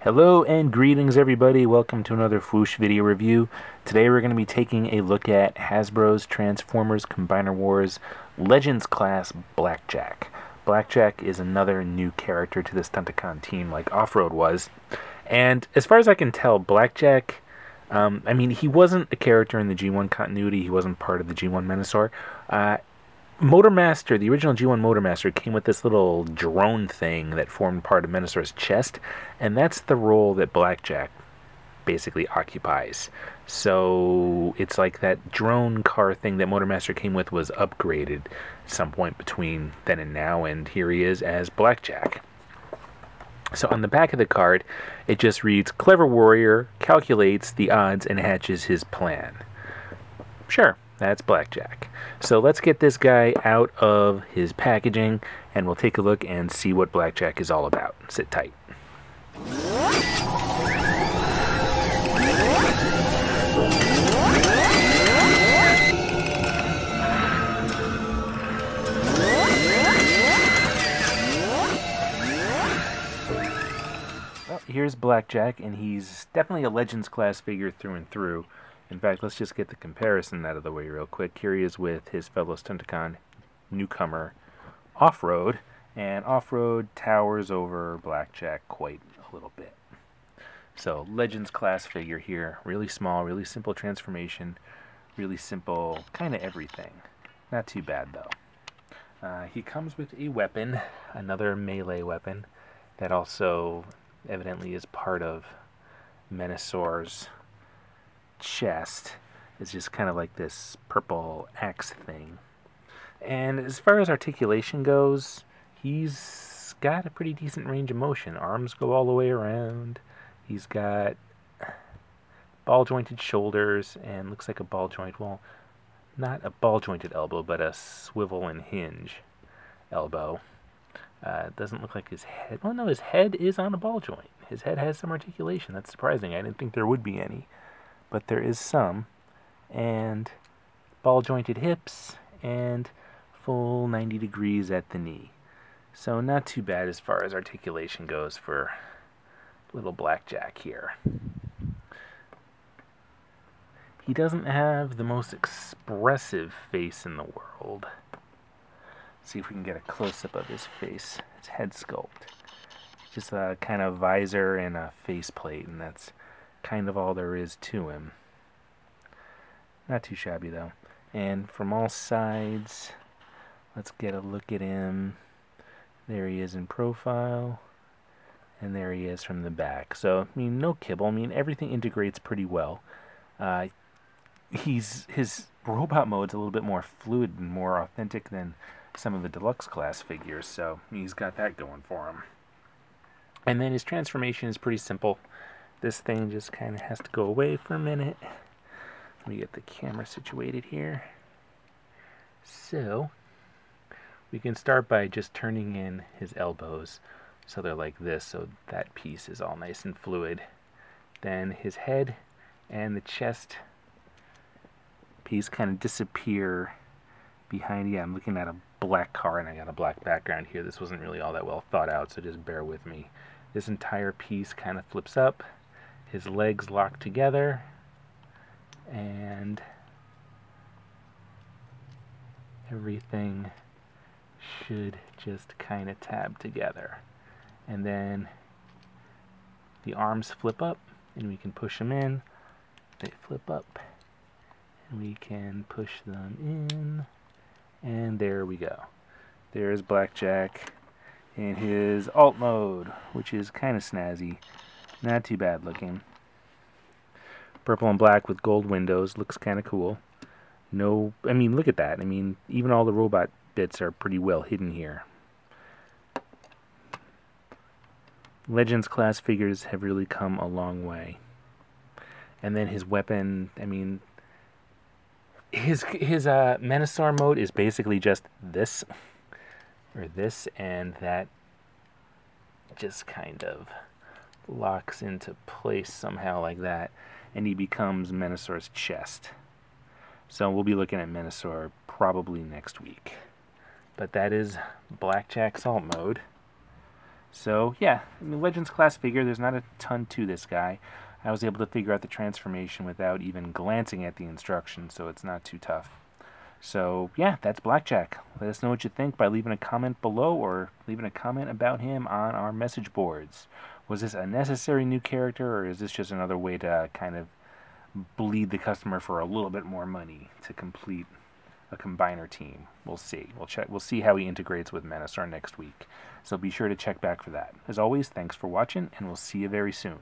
Hello and greetings everybody, welcome to another Fwoosh video review. Today we're going to be taking a look at Hasbro's Transformers Combiner Wars Legends class Blackjack. Blackjack is another new character to the Stunticon team like Off-Road was. And as far as I can tell, Blackjack, he wasn't a character in the G1 continuity, he wasn't part of the G1 Menasor. Motormaster, the original G1 Motormaster, came with this little drone thing that formed part of Menosaur's chest, and that's the role that Blackjack basically occupies. So it's like that drone car thing that Motormaster came with was upgraded at some point between then and now, and here he is as Blackjack. So on the back of the card, it just reads, "Clever warrior, calculates the odds and hatches his plan." Sure. That's Blackjack. So let's get this guy out of his packaging and we'll take a look and see what Blackjack is all about. Sit tight. Well, here's Blackjack, and he's definitely a Legends class figure through and through. In fact, let's just get the comparison out of the way real quick. Here he is with his fellow Stunticon newcomer, Off-Road, and Off-Road towers over Blackjack quite a little bit. So, Legends class figure here. Really small, really simple transformation, really simple kind of everything. Not too bad, though. He comes with a weapon, another melee weapon, that also evidently is part of Menosaur's chest. Is just kind of like this purple axe thing. And as far as articulation goes, he's got a pretty decent range of motion. Arms go all the way around. He's got ball jointed shoulders and looks like a ball joint, well, not a ball jointed elbow, but a swivel and hinge elbow. Doesn't look like his head. Well, no, his head is on a ball joint. His head has some articulation. That's surprising. I didn't think there would be any, but there is some. And ball jointed hips and full 90 degrees at the knee. So not too bad as far as articulation goes for little Blackjack here. He doesn't have the most expressive face in the world. See if we can get a close-up of his face, his head sculpt. Just a kind of visor and a faceplate, and that's kind of all there is to him. Not too shabby though. And from all sides, let's get a look at him. There he is in profile, and there he is from the back. So, no kibble. Everything integrates pretty well. His robot mode's a little bit more fluid and more authentic than some of the deluxe class figures, so he's got that going for him. And then his transformation is pretty simple. This thing just kind of has to go away for a minute. Let me get the camera situated here. So, we can start by just turning in his elbows so they're like this, so that piece is all nice and fluid. Then his head and the chest piece kind of disappear behind. Yeah, I'm looking at a black car and I got a black background here. This wasn't really all that well thought out, so just bear with me. This entire piece kind of flips up. His legs lock together, and everything should just kind of tab together. And then the arms flip up, and we can push them in. They flip up, and we can push them in, and there we go. There's Blackjack in his alt mode, which is kind of snazzy. Not too bad looking. Purple and black with gold windows. Looks kind of cool. No, look at that. Even all the robot bits are pretty well hidden here. Legends class figures have really come a long way. And then his weapon, his Menosaur mode is basically just this, or this, and that just kind of locks into place somehow like that, and he becomes Menosaur's chest. So we'll be looking at Menosaur probably next week. But that is Blackjack's alt mode. So yeah, I mean, Legends class figure, there's not a ton to this guy. I was able to figure out the transformation without even glancing at the instructions, so it's not too tough. So yeah, that's Blackjack. Let us know what you think by leaving a comment below or leaving a comment about him on our message boards. Was this a necessary new character, or is this just another way to kind of bleed the customer for a little bit more money to complete a combiner team? We'll see. We'll see how he integrates with Menasar next week. So be sure to check back for that. As always, thanks for watching, and we'll see you very soon.